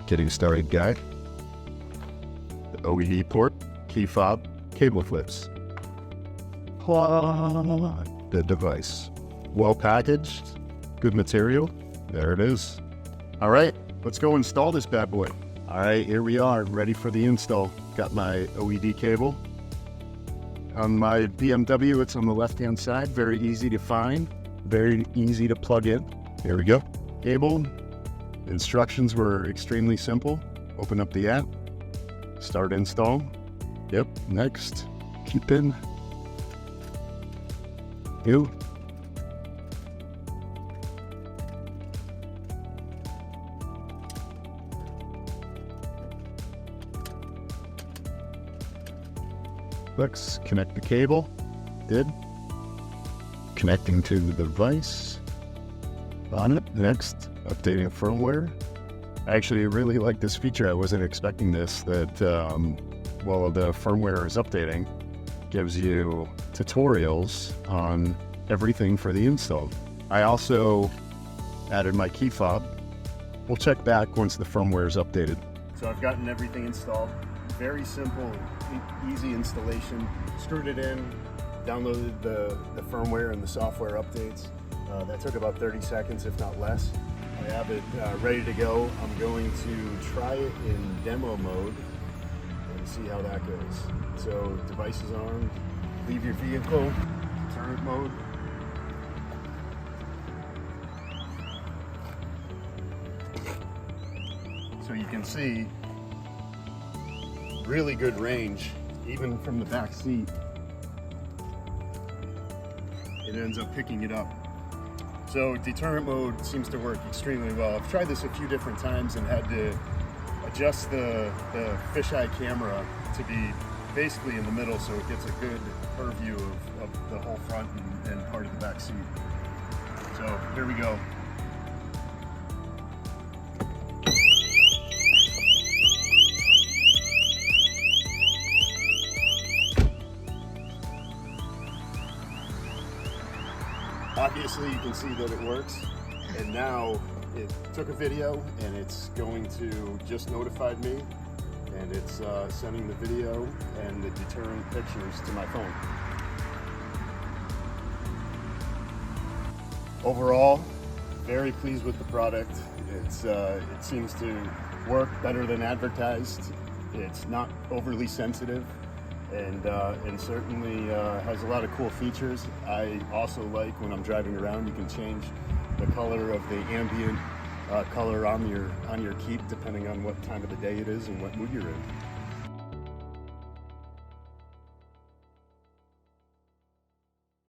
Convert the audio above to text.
Getting started guide. The OED port, key fob, cable clips. The device. Well packaged, good material. There it is. All right, let's go install this bad boy. All right, here we are, ready for the install. Got my OED cable. On my BMW, it's on the left-hand side. Very easy to find, very easy to plug in. Here we go. Cable. Instructions were extremely simple. Open up the app, start install. Yep, next, keep in. New. Let's connect the cable. Did. Connecting to the device. On it. Next, updating firmware. I actually really like this feature. I wasn't expecting this, that while the firmware is updating, gives you tutorials on everything for the install. I also added my key fob. We'll check back once the firmware is updated. So I've gotten everything installed. Very simple, easy installation. Screwed it in, downloaded the firmware and the software updates. That took about 30 seconds, if not less. I have it ready to go. I'm going to try it in demo mode and see how that goes. So device is on, leave your vehicle, turret mode. So you can see really good range, even from the back seat. It ends up picking it up. So deterrent mode seems to work extremely well. I've tried this a few different times and had to adjust the fisheye camera to be basically in the middle so it gets a good purview of the whole front and part of the back seat. So here we go. Obviously you can see that it works, and now it took a video and it's going to just notified me, and it's sending the video and the deterrent pictures to my phone. Overall, very pleased with the product. It seems to work better than advertised. It's not overly sensitive, and certainly has a lot of cool features. I also like when I'm driving around, you can change the color of the ambient color on your keep depending on what time of the day it is and what mood you're in.